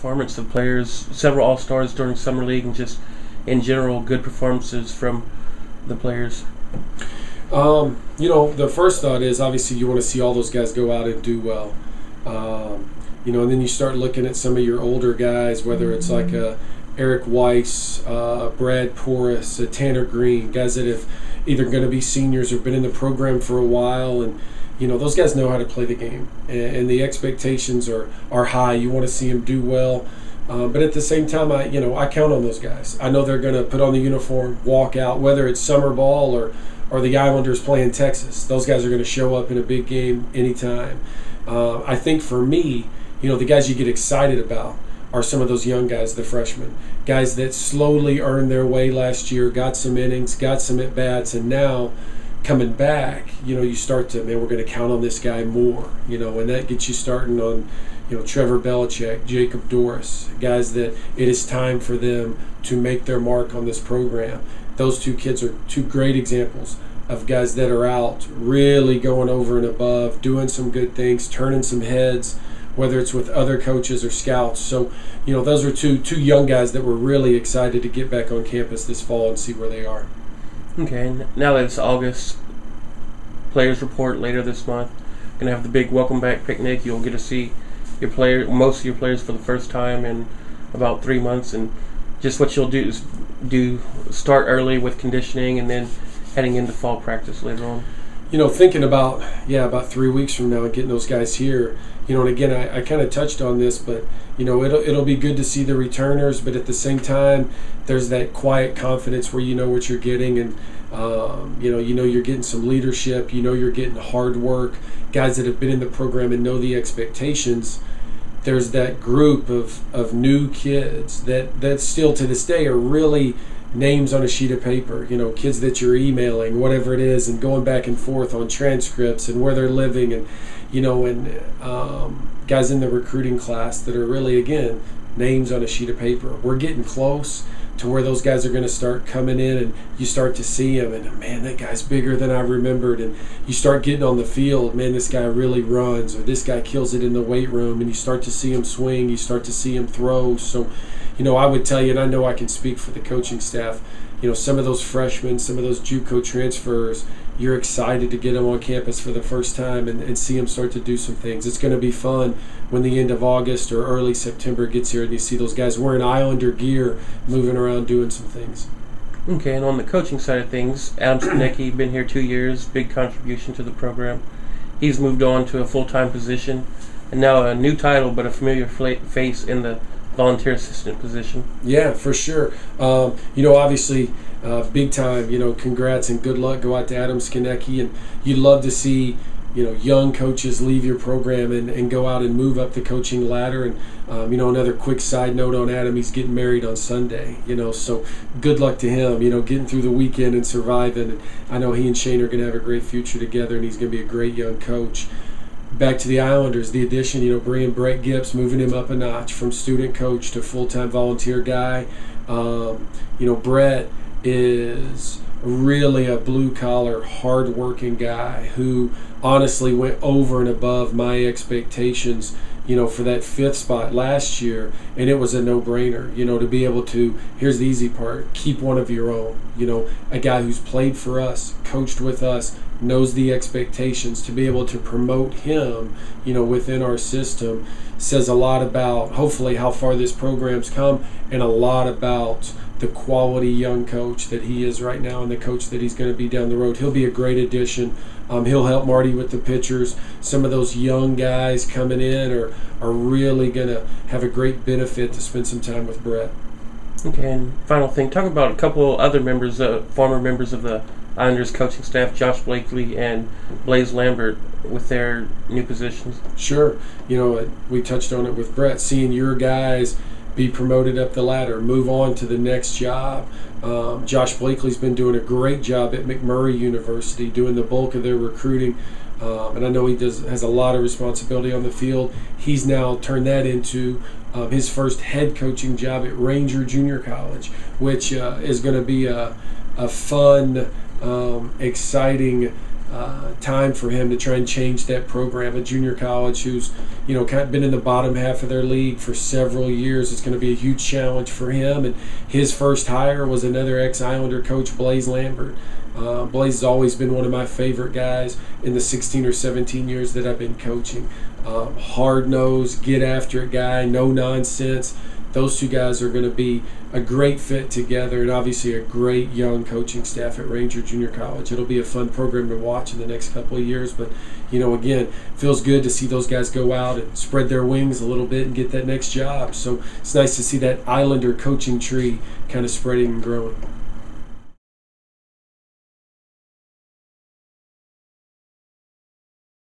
performance of players, several All-Stars during Summer League, and just in general good performances from the players? The first thought is obviously you want to see all those guys go out and do well. And then you start looking at some of your older guys, whether it's like Eric Weiss, Brad Porras, Tanner Green, guys that have either going to be seniors or been in the program for a while, and those guys know how to play the game, and the expectations are high. You want to see them do well, but at the same time, I count on those guys. I know they're going to put on the uniform, walk out, whether it's summer ball or the Islanders playing Texas. Those guys are going to show up in a big game anytime. I think for me, the guys you get excited about are some of those young guys, the freshmen, guys that slowly earned their way last year, got some innings, got some at-bats, and now coming back, you start to, we're going to count on this guy more, and that gets you starting on, Trevor Belichick, Jacob Doris, guys that it is time for them to make their mark on this program. Those two kids are two great examples of guys that are out really going over and above, doing some good things, turning some heads, whether it's with other coaches or scouts. So, those are two young guys that we're really excited to get back on campus this fall and see where they are. Okay, now that it's August, players report later this month. Going to have the big welcome back picnic. You'll get to see most of your players for the first time in about 3 months, and just what you'll do is start early with conditioning and then heading into fall practice later on. Thinking about 3 weeks from now and getting those guys here, and again, I kind of touched on this, but, it'll be good to see the returners, but at the same time, there's that quiet confidence where you know what you're getting, and, you're getting some leadership, you're getting hard work, guys that have been in the program and know the expectations. There's that group of new kids that still to this day are really names on a sheet of paper, kids that you're emailing, whatever it is, and going back and forth on transcripts and where they're living, and guys in the recruiting class that are really, again, names on a sheet of paper. We're getting close to where those guys are going to start coming in, and you start to see them, and man, that guy's bigger than I remembered, and you start getting on the field, man, this guy really runs, or this guy kills it in the weight room, and you start to see him swing, you start to see him throw. So I would tell you, and I know I can speak for the coaching staff, some of those freshmen, some of those JUCO transfers, you're excited to get them on campus for the first time and see them start to do some things. It's going to be fun when the end of August or early September gets here and you see those guys wearing Islander gear, moving around, doing some things. Okay, and on the coaching side of things, Adam Skonecki, been here 2 years, big contribution to the program. He's moved on to a full-time position, and now a new title, but a familiar face in the volunteer assistant position. Yeah, for sure. Obviously, big time, congrats and good luck go out to Adam Skonecki, and you'd love to see, young coaches leave your program and go out and move up the coaching ladder. And, another quick side note on Adam, he's getting married on Sunday, so good luck to him, getting through the weekend and surviving. And I know he and Shane are going to have a great future together, and he's going to be a great young coach. Back to the Islanders, the addition, bringing Brett Gibbs, moving him up a notch from student coach to full-time volunteer guy. Brett is really a blue-collar, hard-working guy who honestly went over and above my expectations, for that 5th spot last year, and it was a no-brainer, to be able to, here's the easy part, keep one of your own, a guy who's played for us, coached with us, knows the expectations, to be able to promote him, within our system says a lot about, hopefully, how far this program's come, and a lot about the quality young coach that he is right now and the coach that he's going to be down the road. He'll be a great addition. He'll help Marty with the pitchers. Some of those young guys coming in are really going to have a great benefit to spend some time with Brett. Okay, and final thing, talk about a couple other members, former members of the Islanders coaching staff, Josh Blakely and Blaze Lambert, with their new positions. Sure. We touched on it with Brett, seeing your guys be promoted up the ladder, move on to the next job. Josh Blakely's been doing a great job at McMurray University, doing the bulk of their recruiting, and I know he has a lot of responsibility on the field. He's now turned that into his first head coaching job at Ranger Junior College, which is going to be a fun, exciting time for him to try and change that program. A junior college who's kind of been in the bottom half of their league for several years. It's going to be a huge challenge for him. And his first hire was another ex-Islander coach, Blaze Lambert. Blaze has always been one of my favorite guys in the 16 or 17 years that I've been coaching. Hard-nosed, get-after-it guy, no nonsense. Those two guys are going to be a great fit together, and obviously a great young coaching staff at Ranger Junior College. It'll be a fun program to watch in the next couple of years, but again, feels good to see those guys go out and spread their wings a little bit and get that next job. So it's nice to see that Islander coaching tree kind of spreading and growing.